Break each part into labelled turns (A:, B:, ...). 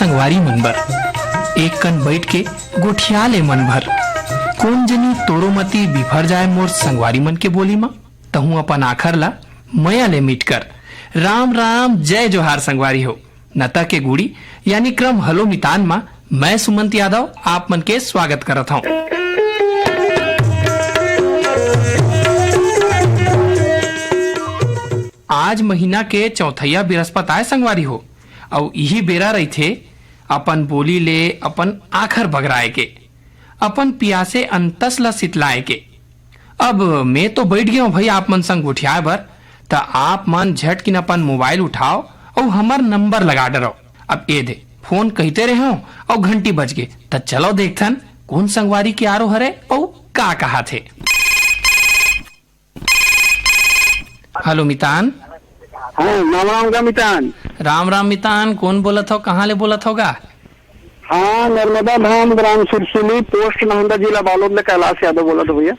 A: संगवारी मन बर एक कन बैठ के गोठिया ले मन भर। कौन जनी तोरो मती बिफर जाए मोर संगवारी मन के बोली मा, तहु अपन आखर ला मया ले मिट कर। राम राम जय जोहार संगवारी हो। नता के गुड़ी यानी क्रम हलो मितान मा मैं सुमंत यादव आप मन के स्वागत करत हूँ। आज महीना के चौथैया बृहस्पत आए संगवारी हो, और यही बेरा रही थे अपन बोली ले अपन आखर बगराए के, अपन पियासे अंतस ला सितलाए के। अब मैं तो बैठ गया हूँ भाई आप मन संग उठियाए बर, त आप मन झटकिन अपन मोबाइल उठाओ और हमार नंबर लगा डरो। अब ए दे फोन कहते रहे हो और घंटी बज गए, त चलो देखथन कौन संगवारी के आरो हरे और का कहा थे। हेलो मितान।
B: हाँ, राम राम मितान।
A: राम राम मितान, कौन बोलत हो, कहाँ ले बोलत होगा?
B: हाँ, नर्मदा धाम ग्राम सुरसुली पोस्ट नाहंदा जिला बालोद ले कैलाश यादव बोलत हो भैया।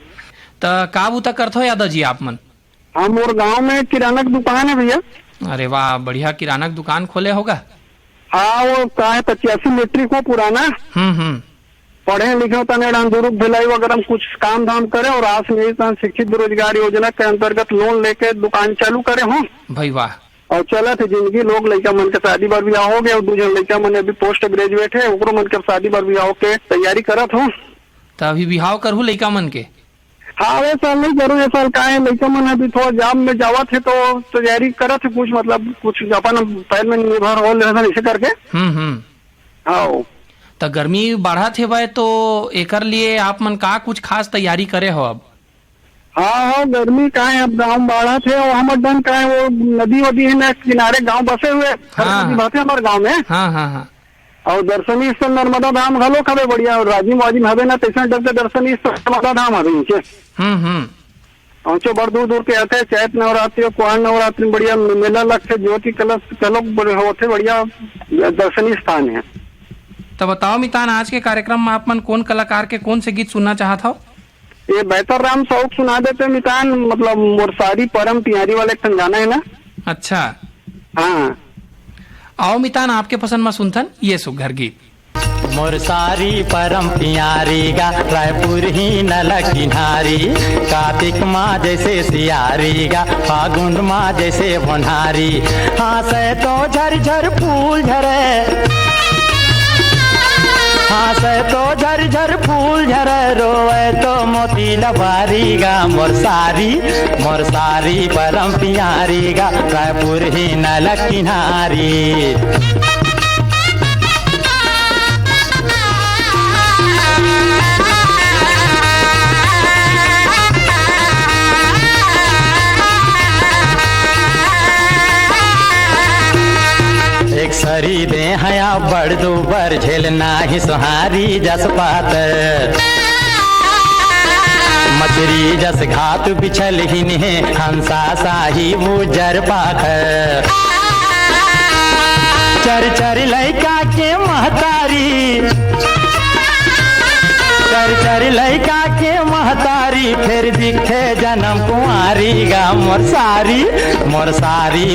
A: त का बूता करत हो यादव जी आप मन?
B: हम और गांव में किराना की दुकान है भैया।
A: अरे वाह, बढ़िया किराना की दुकान खोले होगा।
B: हाँ, वो का है 85 मीट्रिक हो पुराना। पढ़े लिखे तने दुरुप भिलाई वगैरह कुछ काम धाम करे और आस में शिक्षित बेरोजगार योजना के अंतर्गत लोन लेके दुकान चालू करे हो
A: भाई वाह।
B: और चला थे जिंदगी। लोग लड़का मन के शादी बार ब्याह हो गया और दूसरे लड़का मन अभी पोस्ट ग्रेजुएट है, ओकरो मन के शादी बार ब्याह के तैयारी करत हो।
A: तो अभी बिहाव करहु लड़का मन के?
B: हाँ, वे साल नहीं करूँ, ये साल का है लड़का मन अभी थोड़ा जॉब में जावा थे तो तैयारी करत है कुछ, मतलब कुछ अपन पैर में निर्भर हो ऐसे करके। हाँ,
A: तो गर्मी बढ़ा थे भाई, तो एकर लिए आप मन का कुछ खास तैयारी करे हो अब?
B: हाँ, गर्मी का है, अब गाँव बाढ़ा थे और हमारे डन का है वो नदी वदी है ना किनारे गांव बसे हुए हमारे गांव में।
A: हाँ।
B: और दर्शनीय स्थल नर्मदा धाम घलो खबे बढ़िया, और राजीव वाजिम हवे ना तैसा डर के दर्शनीय स्थल नर्मदा धाम हवे नीचे। पहुंचो बड़ दूर दूर के आते, चैत नवरात्रि और कुआर नवरात्रि बढ़िया मेला लगते, ज्योति कलश कलोक होते, बढ़िया दर्शनीय स्थान है।
A: तो बताओ मितान, आज के कार्यक्रम में आप मन कौन कलाकार के कौन से गीत सुनना चाहत हो?
B: ये बेहतर राम शौक सुना देते मितान, मतलब मोरसारी परम तिहारी वाले एक गाना है ना।
A: अच्छा
B: हाँ,
A: आओ मितान आपके पसंद में सुनथन ये सुघर गीत।
C: मोरसारी परम पियारी गा रायपुर ही नल किनारी, कार्तिक माँ जैसे सियारी गा फागुन माँ जैसे भोनारी, हाँसे तो झरझर फूल झरे, हाँसे तो झरझर फूल झरे, रोए तो मोती लबारी गा मोरसारी परम पियारी गा रायपुर ही नल किनारी। एक सरी दे हया बड़ दूबर झेलना ही सुहारी जस पातर, मछरी जस घात बिछल ही ने हंसा साही उजर पाखर, चर चर लैका के महतारी, चर चर लैका के महतारी, फिर दिखे जन्म कुंवारी गा मोरसारी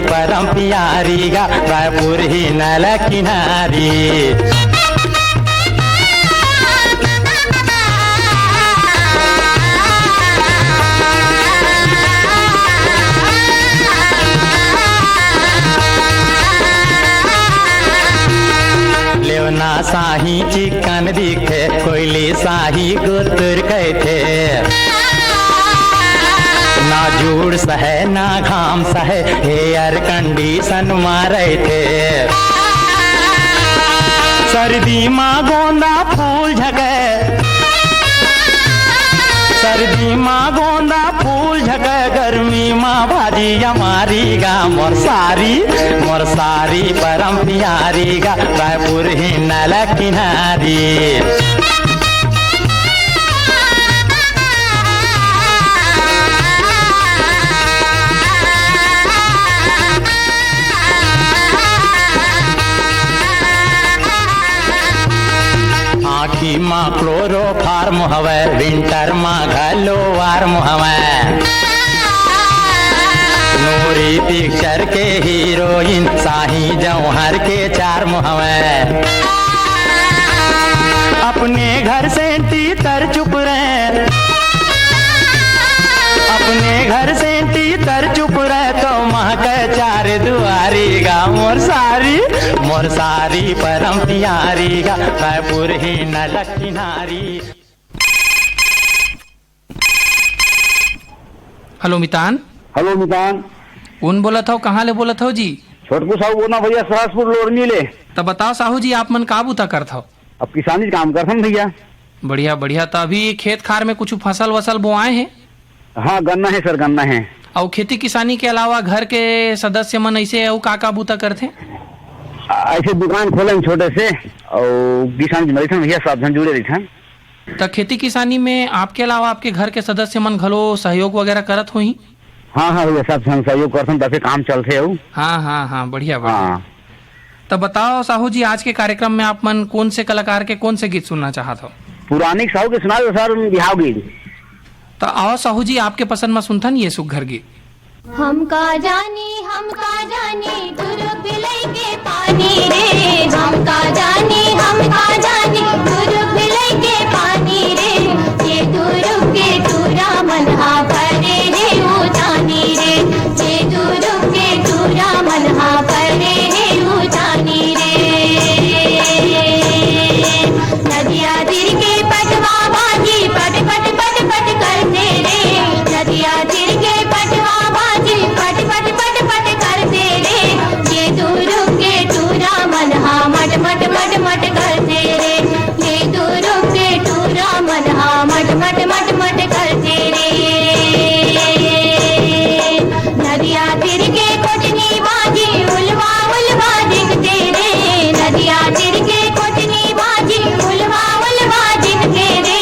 C: परम पियारी गा रायपुर ही नल किनारी। लेवना साही चिकन दिखे, कोयली साही गुतुर कहते, ना जूड़ सहे ना घाम सहे, एयर कंडीशन मारे थे, सर्दी माँ गोंदा फूल झके, सर्दी माँ गोंदा फूल झके, गर्मी माँ भाजी हमारी गा मोरसारी परम पियारी गा रायपुर ही नल किनारी। आखी माँ क्लोरो फार्म हवे, विंटर माँ घलो वार्म हवे, नूरी पिक्चर के हीरोइन शाही जौहर के चार मुहवे अपने घर से तीतर चुप रहे अपने घर से तीतर चुप रहे तो महक चार दुआरी गा मोर सारी परम प्यारी गा रायपुर ही नलक किनारी।
A: हेलो मितान।
B: हेलो मितान।
A: कौन बोला था, कहाँ ले बोला था जी?
B: छोटकू साहू बोलना भैया, सहसपुर लोरनी ले।
A: तब बताओ साहू जी, आप मन का बूता करता हो?
B: अब किसानी काम करता हूँ भैया।
A: बढ़िया बढ़िया। तो अभी खेत खार में कुछ फसल वसल बोआए हैं?
B: हाँ गन्ना है सर, गन्ना है।
A: और खेती किसानी के अलावा घर के सदस्य मन ऐसे और का बूता करते?
B: ऐसे दुकान खोले छोटे से और किसान रहते भैया, सब जन जुड़े रहते।
A: तो खेती किसानी में आपके अलावा आपके घर के सदस्य मन घलो सहयोग वगैरह करत हो ही?
B: हाँ हाँ भैया, सब जन सहयोग करते हैं, तभी काम चलते हो।
A: हाँ हाँ हाँ, बढ़िया बढ़िया।
B: हाँ।
A: तो बताओ साहू जी, आज के कार्यक्रम में आप मन कौन से कलाकार के कौन से गीत सुनना चाहते हो?
B: पुरानी साहू के सुना दो सर, बिहाव गीत।
A: तो आओ साहू जी, आपके पसंद में सुनथन ये सुघर गीत।
D: हम का जानी दूर बिलई के पानी रे, हम का जानी दूर बिलई के पानी रे, ये दूर के टूरा मनहा परे रे वो जानी रे, ये दूर के टूरा मनहा परे रे वो जानी रे। नदिया दिल के पटवा बाजी पट पट पट पट करते रे, नदिया दिल के पटवा बाजी पट पट पट पट करते रे, ये दूर के टूरा मनहा मट मट मट मट करते रे, ये दूर के टूरा मनहा मट मट मट मट करते रे। नदिया तिर के कोटनी बाजी उलवा उलवा दिखते रे, नदिया तिर के कोटनी बाजी उलवा उलवा दिखते रे,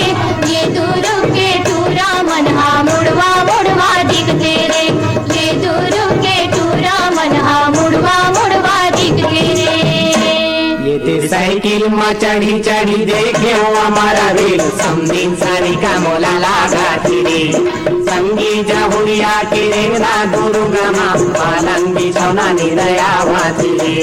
D: ये दूर के टूरा मनहा मुड़वा मुड़वा दिखते रे, ये दूर के टूरा मनहा मुड़वा मुड़वा दिखते रे।
E: ये तेरी साइकिल में चढ़ी चढ़ी देखे हो हमारा रेल, समझीन सारी का मोला लागा थी रे, संगी जहुरिया के रेंगना दुर्गा माँ पालन बिछौना निरयावा थी रे।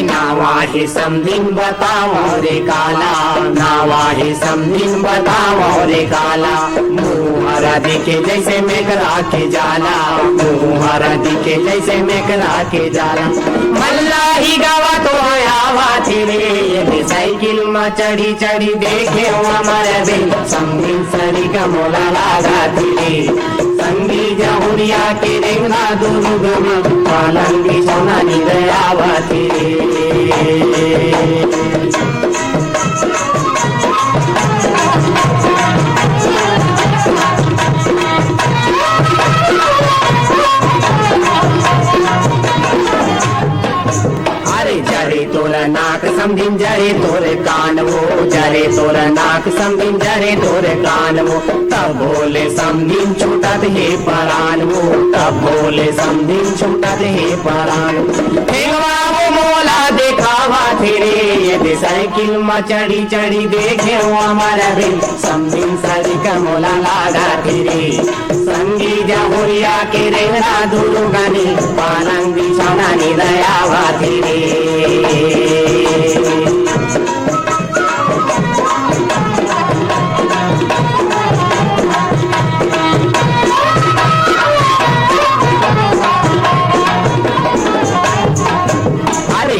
E: नावाहे समझिन बताओ रे काला, नावाहे समझिन बताओ रे काला, मुहरा दिखे जैसे मेघरा के जाला, मुहरा दिखे जैसे मेघरा के जाला, मल्ला ही गावा तो आवा थी रे, ये साइकिल में चढ़ी चढ़ी देखे हो हमारे बिल, समझिन सरी का मोला लागा थी रे, संगी जहुरिया के रेंगना दुर्गा पालन बिछौना निरयावा थी रे। अरे जरे तोरा नाक समझिन जरे तोरे कान वो, जरे तोरा नाक समझिन जरे तोरे कान वो, तब बोले समझिन छूटत हे परान वो, तब बोले समझिन छूटत हे परान वो, मोला देखावा तेरे, ये साइकिल में चढ़ी चढ़ी देखे हो हमारा बिल, समझिन सारी का मोला लागा तेरे, संगी जहुरिया के रेंगना दुर्गानी पालंग बिछौना निरयावा तेरे।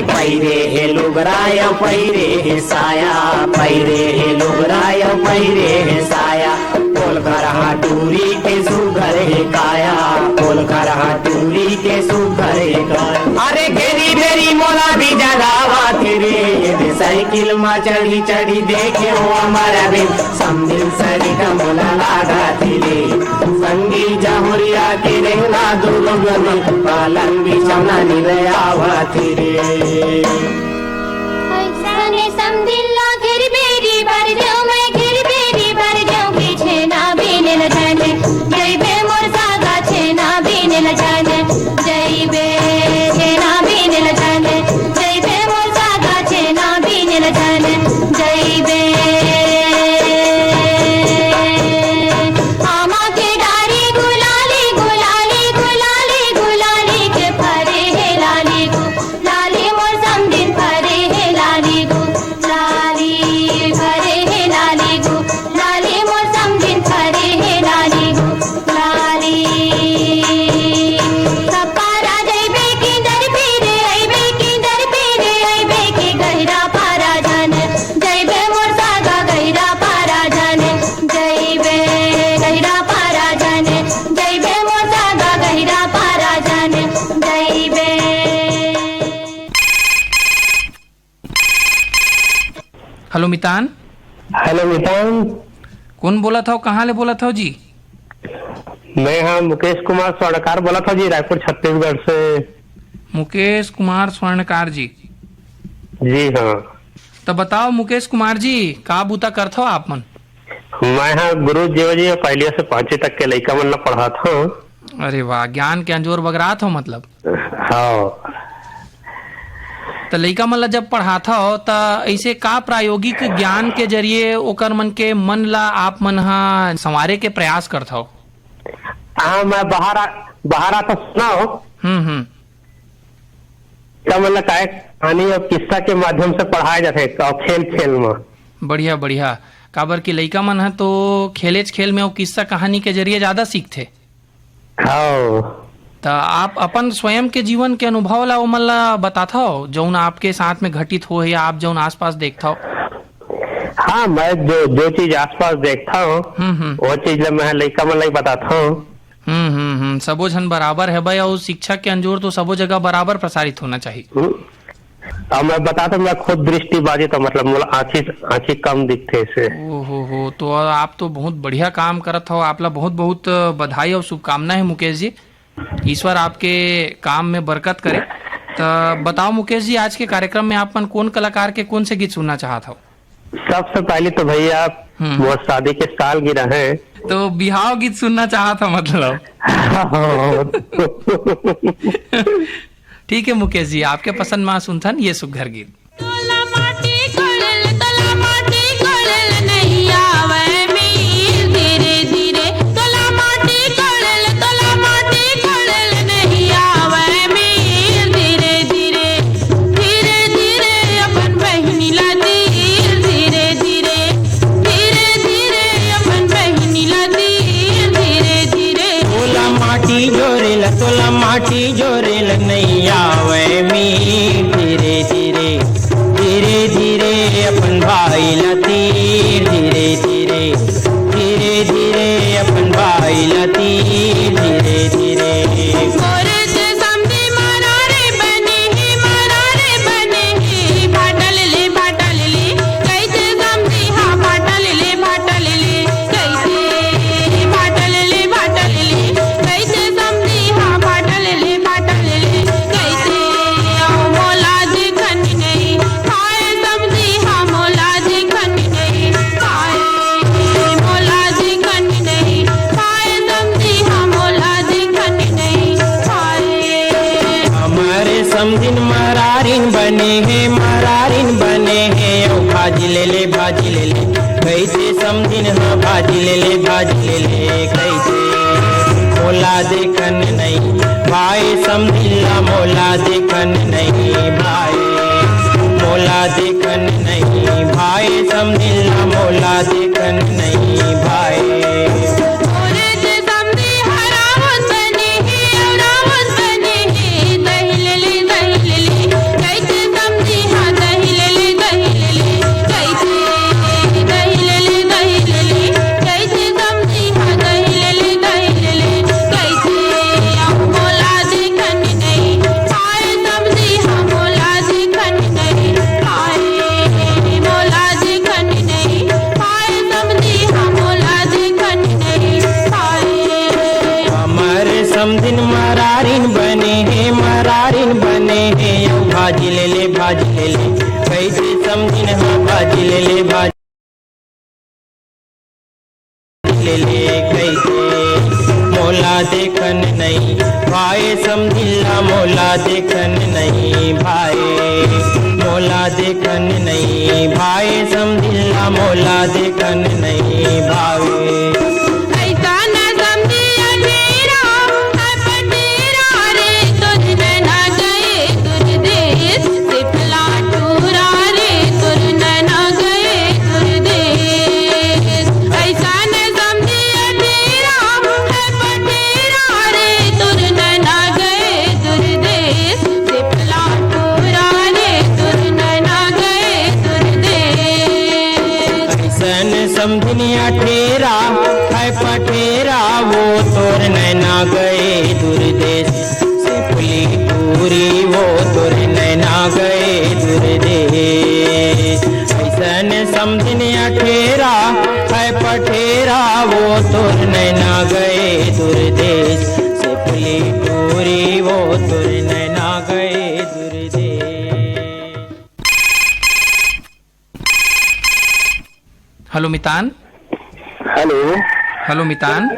E: पैरे हे लुगराय पैरे हे साया, पैरे हे लुगराय पैरे हे साया, बोल कर हाटूरी के सुगर हे काया, बोल कर हाटूरी के सुगर हे काया, अरे घेरी घेरी मोला भी जगावा तेरे, ये साइकिल में चढ़ी चढ़ी देखे हो हमारा बिल, समझिन सरी का मोला लागा तेरे, संगी जहुरिया के रेंगना दुर्गा में पालन बिछौना निरयावा तेरे।
D: समझिल्ला घिर बेरी भर जाऊं, मैं घिर बेरी भर जाऊं, पीछे ना बीने ल जाने, जय बे मोर सागा छे ना बीने ल जाने, जय
A: मितान।
F: हेलो मितान।
A: कौन बोला था, कहाँ ले बोला था जी?
F: मैं हाँ मुकेश कुमार स्वर्णकार बोला था जी, रायपुर छत्तीसगढ़ से।
A: मुकेश कुमार स्वर्णकार जी?
F: जी हाँ।
A: तो बताओ मुकेश कुमार जी, का बूता करते हो आप मन?
F: मैं हाँ गुरु जी पहले से 5वीं तक के लड़का मन पढ़ा था।
A: अरे वाह, ज्ञान के अंजोर बगरात हो मतलब।
F: हाँ।
A: तो लड़का मन ला जब पढ़ाता हो तो ऐसे का प्रायोगिक ज्ञान के जरिए ओकर मन के मन ला आप मन हा संवारे के प्रयास करता हो?
F: हाँ मैं बाहर आता सुना हो। मतलब का कहानी और किस्सा के माध्यम से पढ़ाए जाते खेल खेल में।
A: बढ़िया बढ़िया। काबर की लड़का मन है तो खेल में और किस्सा कहानी के जरिए ज्यादा सीखते।
F: हाँ।
A: तो आप अपन स्वयं के जीवन के अनुभव ला ओमन ला बताता हो, जौन आपके साथ में घटित हो या आप जौन आसपास देखता हो?
F: हाँ मैं जो चीज आसपास देखता हूँ वो चीज मैं लड़का मन ला बताता हूँ।
A: सबो झन बराबर है भाई, और शिक्षा के अंजोर तो सबो जगह बराबर प्रसारित होना चाहिए।
F: अब मैं बताता हूँ, मैं खुद दृष्टिबाजी तो मतलब आँखी कम दिखते से।
A: हो तो आप तो बहुत बढ़िया काम करत हो। आप ला बहुत बहुत बधाई और शुभकामनाएं मुकेश जी। ईश्वर आपके काम में बरकत करे। तो बताओ मुकेश जी, आज के कार्यक्रम में आप कौन कलाकार के कौन से गीत सुनना चाहते हो?
F: सबसे पहले तो भैया वो शादी के सालगिरह है
A: तो बिहाव गीत सुनना चाहता मतलब। ठीक है मुकेश जी, आपके पसंद में सुनथन ये सुघर गीत।
C: माटी जोरेल नहीं आवे मी, धीरे धीरे धीरे धीरे अपन भाई लतीर, धीरे धीरे धीरे धीरे अपन भाई लतीर, धीरे धीरे। समझिन मरारिन बने हैं ओ भाजी ले ले कैसे समझिन हाँ भाजी ले ले कैसे। मोला देखन नहीं भाई समझिला, मोला देखन नहीं भाई, मोला देखन नहीं भाई समझिला, मोला देखन नहीं भाई। समझिन मरारिन बने हैं भाजी ले ले कैसे समझिन हाँ भाजी ले ले कैसे। मोला देखन नहीं भाई समझिला, मोला देखन नहीं भाई, मोला देखन नहीं भाई समझिला, मोला देखन नहीं भाई। समझनिया ठेरा है पठेरा, वो तोर नैना गए दूरदेश से पुली पूरी, वो तोर नैना गए दूरदेश। ऐसन समझिन अठेरा है पठेरा वो तुर नैना गए दूर देश से फुली टूरी वो तुर नैना गए दूर देश।
A: हेलो मितान।
B: हेलो।
A: हेलो मितान।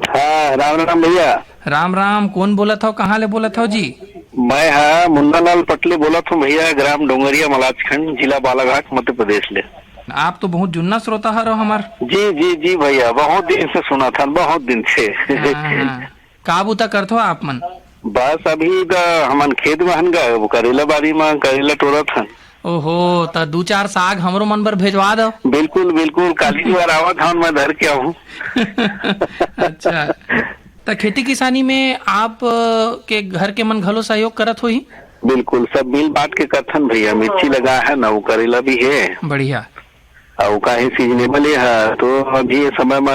B: हाँ राम राम भैया।
A: राम राम। कौन बोला था, कहाँ ले बोला था जी?
B: मैं हाँ मुन्नालाल पटले बोला था भैया, ग्राम डोंगरिया मलाजखंड, जिला बालाघाट, मध्य प्रदेश ले।
A: आप तो बहुत जुन्ना श्रोता है हमार।
B: जी जी जी भैया, बहुत दिन से सुना था, बहुत दिन से।
A: का बूता करते हो आप मन?
B: बस अभी हमन खेत में हन गए, वो करेला बाड़ी में करेला टोरा था।
A: ओहो, तो 2-4 साग हमरो मन पर भेजवा दो।
B: बिल्कुल बिल्कुल, काली बार आवा था मैं धर के आऊँ।
A: अच्छा, तो खेती किसानी में आप के घर के मन घलो सहयोग करत हो ही?
B: बिल्कुल, सब मिल बांट के करथन भैया। मिर्ची लगा है ना, वो करेला भी है।
A: बढ़िया।
B: और का है सीजनेबल है, तो अभी ये समय में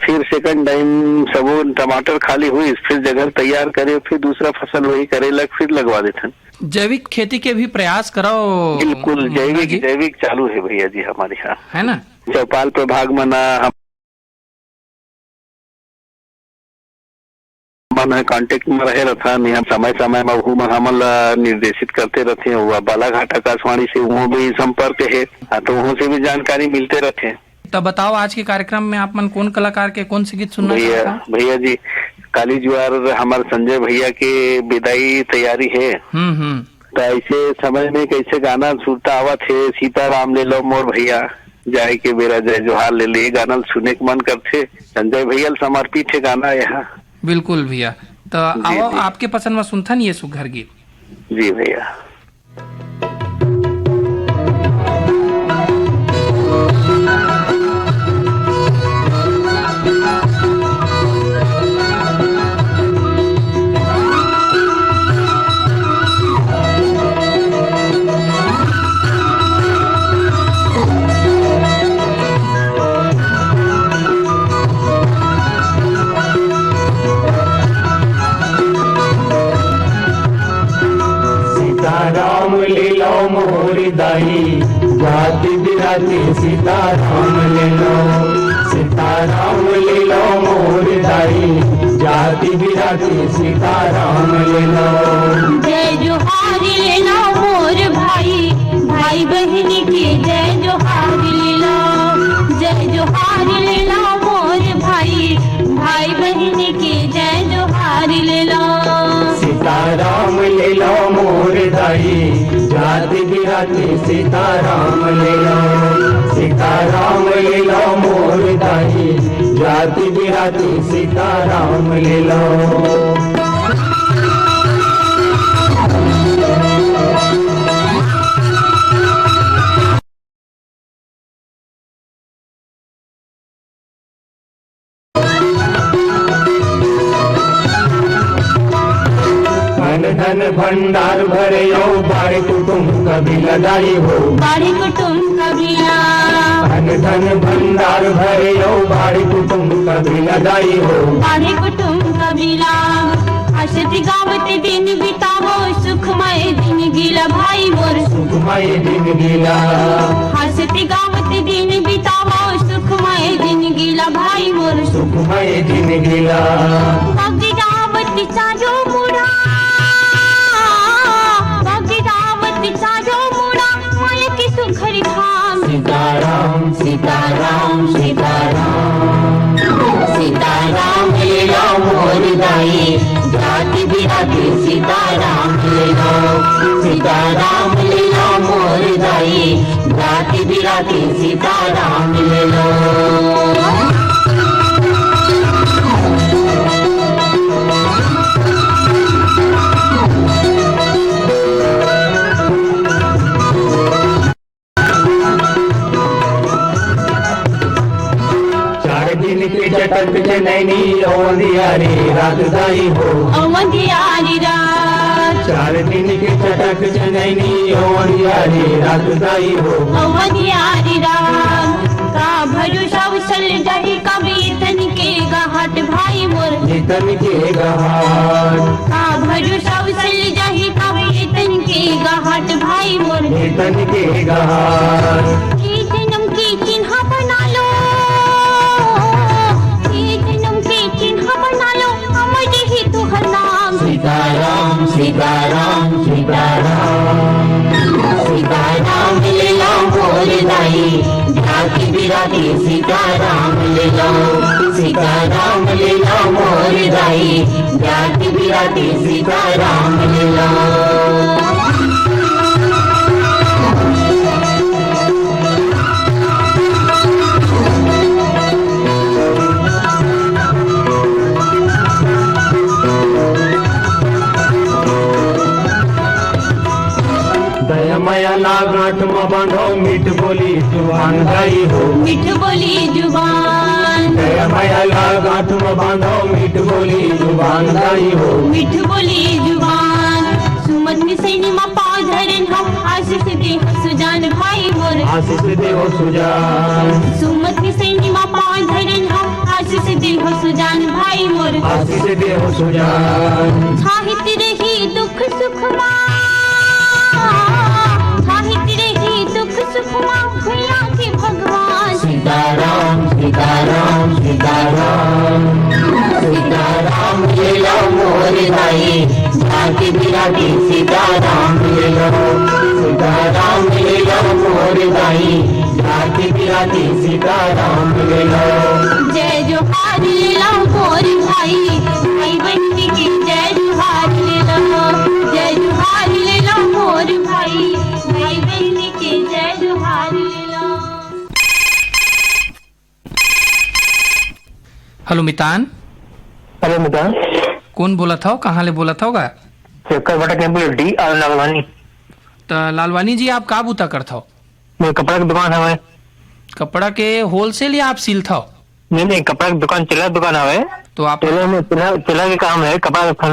B: फिर सेकंड टाइम सब टमाटर खाली हुई, फिर जगह तैयार करे, फिर दूसरा फसल वही करेला फिर लगवा देते।
A: जैविक खेती के भी प्रयास करो।
B: बिल्कुल, जैविक चालू है भैया जी हमारे यहाँ, है ना। चौपाल प्रभाग में ना हम कांटेक्ट में रहे रहता, हम समय समय में हम निर्देशित करते रहते हैं। बालाघाट आकाशवाणी से वहाँ भी संपर्क है, तो वहाँ से भी जानकारी मिलते रहते हैं।
A: तो बताओ, आज के कार्यक्रम में आप मन कौन कलाकार के कौन से गीत सुनना
B: चाहते हो? भैया जी, काली ज्वार हमारे संजय भैया के विदाई तैयारी है। तो ऐसे समय में कैसे गाना सुनता आवा थे, सीताराम ले लो मोर भैया, जाए के बेरा जय जोहार ले ले, गाना सुनने के मन करते। संजय भैया समर्पित है गाना यहाँ।
A: बिल्कुल भैया, तो आओ आपके पसंद में सुनथन ये सुघर गीत।
B: जी भैया।
C: सीताराम ले लो मोर दाई, जाति बिराती सीताराम ले लो। सीताराम ले लो मोर दाई, जाति बिराती सीताराम ले लो।
D: जय जोहार ले लो मोर भाई, भाई बहन की जय जोहार ले लो। जय जोहार ले लो मोर भाई, भाई बहन की जय जोहार ले लो।
C: सीताराम ले लो मोर दाई, जाति बिराती सीताराम ले लो। सीताराम ले लो मोर दाई, जाति बिराती सीताराम ले लो। धन भंडार भरे यो, बाड़ी कुटुंब कभी लदाई हो।
D: बाड़ी कुटुंब कबीला।
C: धन भंडार भरे यो, बाड़ी कुटुंब कभी लदाई हो।
D: बाड़ी कुटुंब कबीला। हंसती गावती दिन बितावो, सुखमय दिन गीला भाई मोर।
C: सुखमय दिन गीला।
D: हंसती गावती दिन बितावो, सुखमय दिन गीला भाई मोर।
C: सुखमय दिन गीला।
D: भक्ति गावती चाजो मुड़ा, भक्ति गावती चाजो मुड़ा, माया की सुखरी धाम।
C: सीताराम सीताराम सीताराम।
D: सीताराम ले लो मोर दाई, जाति बिराती सीताराम ले लो। सीताराम ले लो मोर दाई, जाति बिराती सीताराम ले लो।
C: चटक नैनी ओंधियारी रात दाई हो।
D: ओंधियारी रात,
E: 4 दिन के चटक जनैनी अवधियारी रात दाई हो
D: अवधियारी रात का भरोसा उछल जाही कभी तन के घाट भाई मोर
E: तन के घाट
D: का भरोसा उछल जाही कभी तन के घाट भाई मोर
E: तन के घाट
D: ये जन्म के चिन्ह बना लो ये जन्म के चिन्ह बना लो अमर ही तुहर नाम
E: सीताराम सीताराम सीताराम सीताराम ले लो मोर दाई जाति बिराती सीताराम ले लो सीताराम ले लो मोर दाई जाति बिराती सीताराम ले लो दयामया गांठ में बांधो मीठ बोली जुबान गाई हो
D: मीठ बोली जुबान
E: दयामया गांठ में बांधो मीठ बोली जुबान गाई हो
D: मीठ बोली जुबान सुमत में सैनी मा पाँव धरन हम आशीष दे सुजान भाई मोर
E: आशीष दे हो सुजान
D: सुमत में सैनी मा पाँव धरन हम आशीष दे हो सुजान भाई मोर
E: आशीष दे हो सुजान
D: साहित्य रही दुख सुख मा साहित्य रही दुख सुख मा भैया के भगवान
E: सीताराम सीताराम सीताराम सीताराम ले लो मोर दाई जाति बिराती सीताराम ले लो सीताराम ले लो मोर दाई जाति बिराती सीताराम ले लो
D: जय जोहार ले लो मोर भाई भाई बहन की जय जोहार ले लो जय जोहार ले लो मोर भाई भाई बहन की जय जोहार ले लो।
A: हेलो मितान,
F: हेलो मिता,
A: कौन बोला था, कहाँ ले बोला था?
F: Shekhar Bhatt temple D R Lalwani.
A: तो लालवानी जी आप का बूता कर था?
F: मेरे कपड़ा की दुकान है।
A: कपड़ा के होलसेल या आप सील था?
F: नहीं, कपड़ा की दुकान, चिल्ला दुकान है।
A: तो आप
F: टेलर में चिल्ला के काम है, कपड़ा का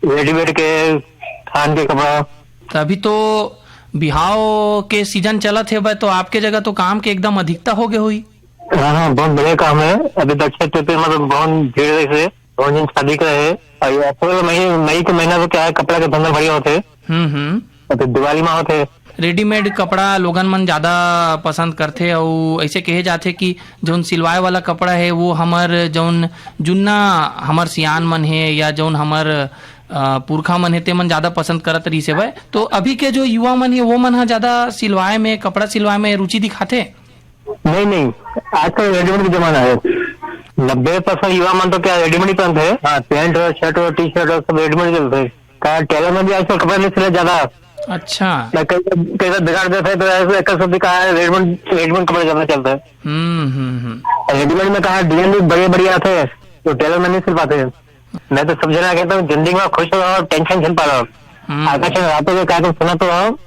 F: रेडीमेड के थान के कपड़ा।
A: अभी तो बिहाव के सीजन चला थे, तो आपके जगह तो काम के एकदम अधिकता हो गई हुई।
F: हाँ, बहुत बढ़िया काम है। अभी तो अच्छे मतलब बहुत भीड़ से बहुत दिन शादी का है। और अप्रैल मई के महीना में क्या है, कपड़ा के धंधा बढ़िया होते। और फिर दिवाली में होते।
A: रेडीमेड कपड़ा लोगन मन ज्यादा पसंद करते और ऐसे कहे जाते कि जौन सिलवाए वाला कपड़ा है वो हमर जौन जुन्ना हमर सियान मन है या जौन हमर पुरखा मन है ते मन ज्यादा पसंद करत रही से। तो अभी के जो युवा मन है वो मन है ज्यादा सिलवाए में, कपड़ा सिलवाए में रुचि दिखाते।
F: नहीं, आजकल रेडीमेड का जमाना है। 90% युवा मन तो क्या रेडीमेड ही पहनते हैं। हाँ, पैंट और शर्ट और टी शर्ट और सब रेडीमेड चलते हैं। टेलर में भी आजकल कपड़ा नहीं सिले ज्यादा।
A: अच्छा,
F: कई बिगाड़ देते हैं तो ऐसा सब कहा है रेडीमेड कपड़े ज्यादा चलता है। रेडीमेड में कहा डिजाइन भी बड़े आते हैं, तो टेलर में नहीं सिल पाते हैं। मैं तो सब जना कहता हूँ जिंदगी में खुश रहो, टेंशन झेल पा रहा हूँ। आकाश रातों के कार्यक्रम सुना तो रहो,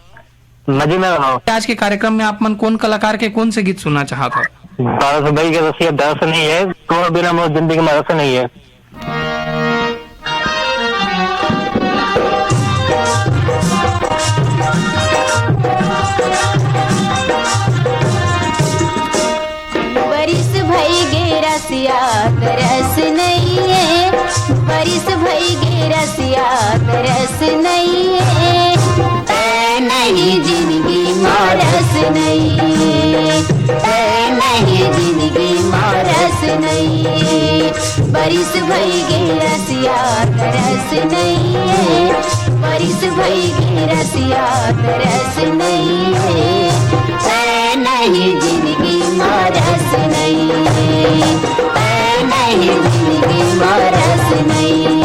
F: मजे में रहो।
A: आज के कार्यक्रम में आप मन कौन कलाकार के कौन से गीत सुनना चाहता?
F: दादा भाई के रसिया दर्श नहीं है, तो बिना मोर जिंदगी में रस नहीं है।
D: बरिस भई गे रसिया तरस नहीं है, बरिस भई गे रसिया तरस नहीं है, ऐ नहीं जिंदगी मारस नहीं, ऐ नहीं जिंदगी मारस नहीं, बरिस भई गे रसिया तरस नहीं है, बरिस भई गे रसिया तरस नहीं है, ऐ नहीं जिंदगी मारस नहीं, ऐ नहीं जिंदगी मारस नहीं।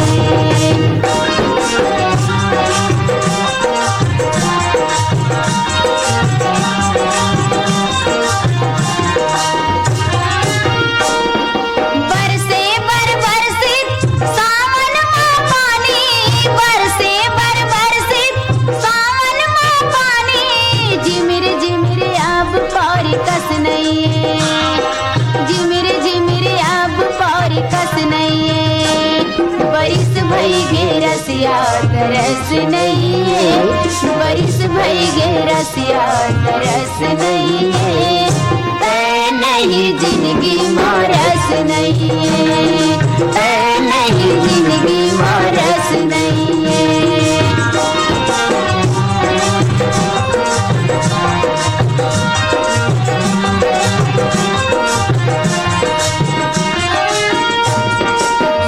D: बरसे बरसित सावन माँ पानी, बरसे बरसित सावन माँ पानी, जिमिर जिमिर अब पारी कस नहीं। तरस नहीं है, बरिस भई गे रसिया तरस नहीं है, ऐ नहीं जिंदगी मारस नहीं है, ऐ नहीं जिंदगी मारस नहीं है।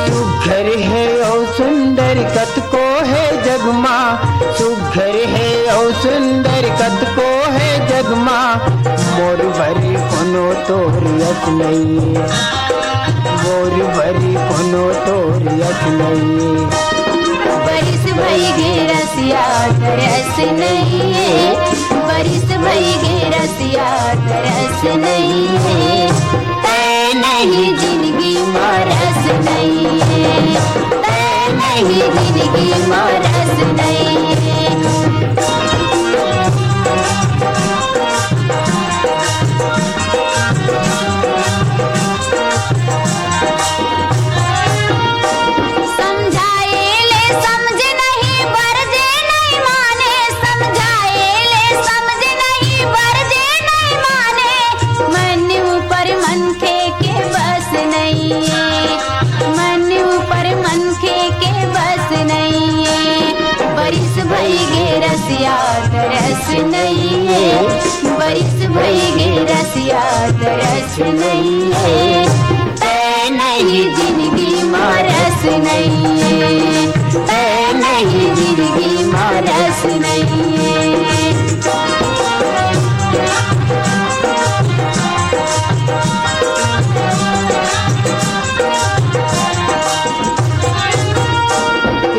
G: सुघर है ओ सुंदर कत को है जगमा, सुघर है ओ सुंदर कत को है जगमा, मोर भरी कोनो तोर यस नहीं, मोर भरी कोनो तोर यस नहीं।
D: बरिस भई गे रसिया तरस नहीं है, बरिस भई गे रसिया तरस नहीं है, ऐ नहीं जिंदगी मारस नहीं है, ऐ नहीं जिंदगी मारस नहीं है। तरस नहीं है, बरिस भई गे रसिया तरस नहीं है, ऐ नहीं जिंदगी मारस नहीं है, ऐ नहीं जिंदगी मारस नहीं है।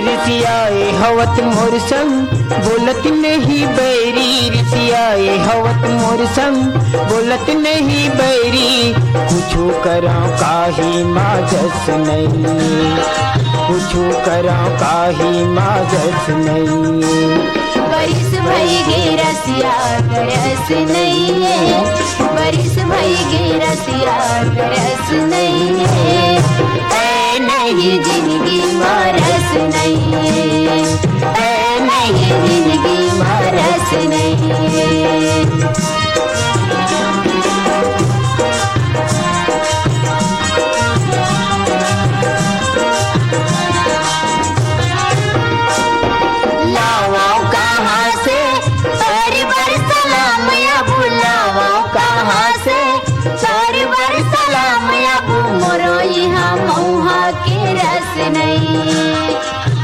G: रिसियाए हवत मोर संग बोलत नहीं बैरी, रिसियाए हवत मोर संग बोलत नहीं बैरी, कुछो करा काही माजस नहीं, कुछो करा काही माजस नहीं।
D: बरिस भई गे रसिया तरस नहीं है, बरिस भई गे रसिया तरस नहीं है, ऐ नहीं जिंदगी मारस नहीं है, ऐ नहीं जिंदगी मारस नहीं है।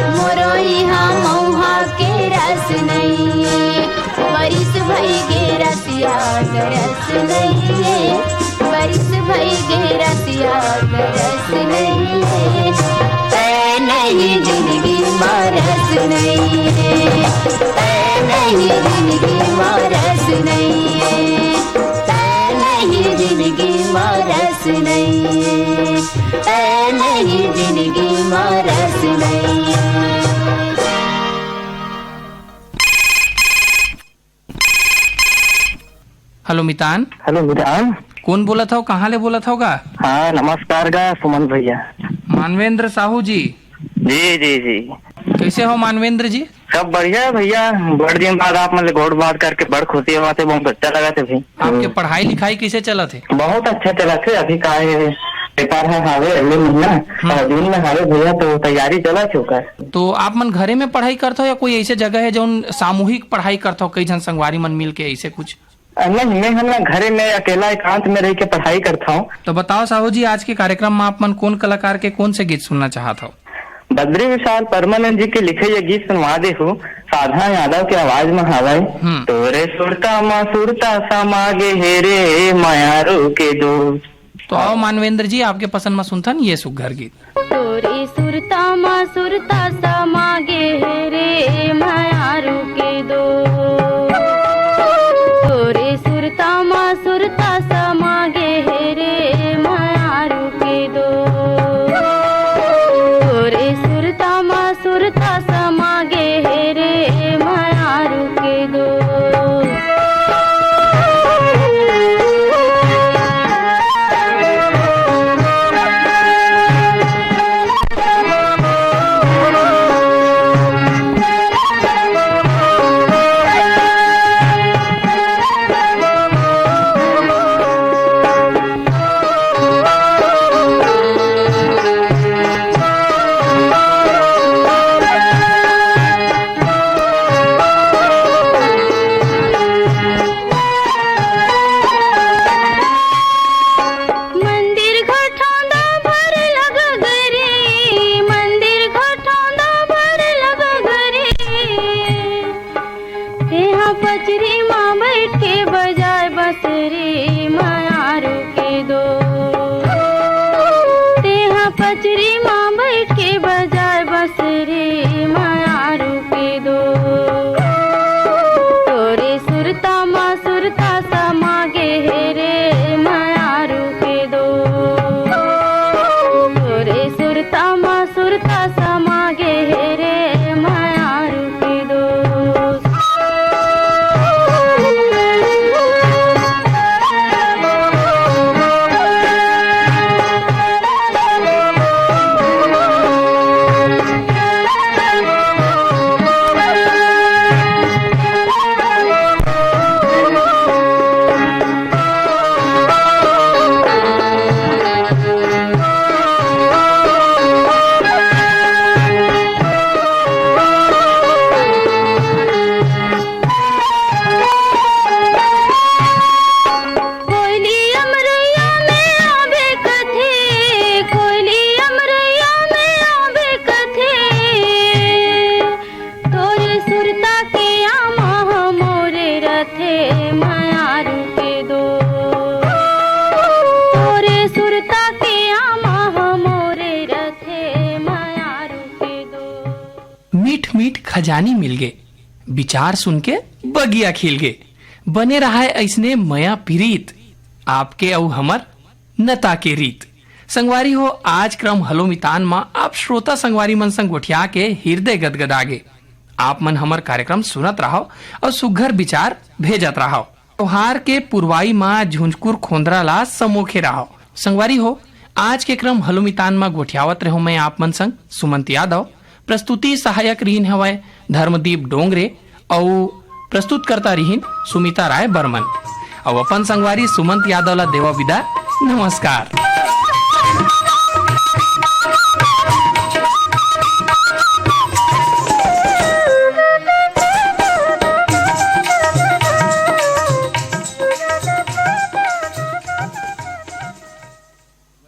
D: मोरो यहाँ मऊहा के रस नहीं है, बरिस भई गे रसिया तरस नहीं है, बरिस भई गे रसिया तरस नहीं है, ऐ नहीं जिंदगी मारस नहीं है, ऐ नहीं जिंदगी मारस नहीं है, ऐ नहीं जिंदगी मारस नहीं है, ऐ नहीं जिंदगी मारस नहीं है।
A: हेलो मितान।
F: हेलो मितान,
A: कौन बोला था, कहाँ ले बोला था?
F: हाँ नमस्कार गा सुमन भैया।
A: मानवेंद्र साहू जी।
F: जी जी जी।
A: कैसे हो मानवेंद्र जी?
F: सब बढ़िया है भैया, बड़ दिन बाद आप मतलब गौड़ बात करके बड़ खुशी हुआ थे, बहुत अच्छा लगा थे भाई।
A: आपके पढ़ाई लिखाई कैसे चला थे?
F: बहुत अच्छा चला थे। अभी का पेपर है हावे अगले महीना और जून में हावे भैया, तो तैयारी चला चुका है।
A: तो आप मन घरे में पढ़ाई करते हो या कोई ऐसे जगह है जो सामूहिक पढ़ाई करते हो, कई जन संगवारी मन मिल के ऐसे कुछ?
F: नहीं, मैं हम ना घरे में अकेला एकांत में रह के पढ़ाई करता हूँ।
A: तो बताओ साहू जी, आज के कार्यक्रम में आप मन कौन कलाकार के कौन से गीत सुनना चाहता हो?
F: बद्री विशाल परमानंद जी के लिखे ये गीत सुनवा दे हो, साधा यादव की आवाज में हवाई। तोरे सुरता माँ सुरता समागे हेरे मायारू के दो।
A: तो आओ मानवेंद्र जी, आपके पसंद में सुनता ये सुघर गीत।
D: तोरे सुरता माँ सुरता समागे हेरे मायारू के दो, तोरे सुरता माँ सुरता समागे हेरे मायारू के दो, तोरे सुरता माँ सुरता समागे हेरे मायारू के दो।
A: खजानी मिल गे, विचार सुन के बगिया खिल गे। बने रहा है ऐसने मया प्रीत, आपके और हमर नता के रीत। संगवारी हो, आज क्रम हलो मितान मा आप श्रोता संगवारी मन संग गोठिया के हृदय गदगदागे। आप मन हमर कार्यक्रम सुनत रहो और सुघर विचार भेजत रहो। त्योहार के पुरवाई माँ झुंझकुर खोंदरा ला समोखे रहो। संगवारी हो, आज के क्रम हलो मितान मा गोठियावत रहो मैं आप मन संग सुमंत यादव। प्रस्तुति सहायक रहीन हवय धर्मदीप डोंगरे और प्रस्तुत करता रहीन सुमिता राय बर्मन। और अपन संगवारी सुमंत यादव ला देवा विदा। नमस्कार।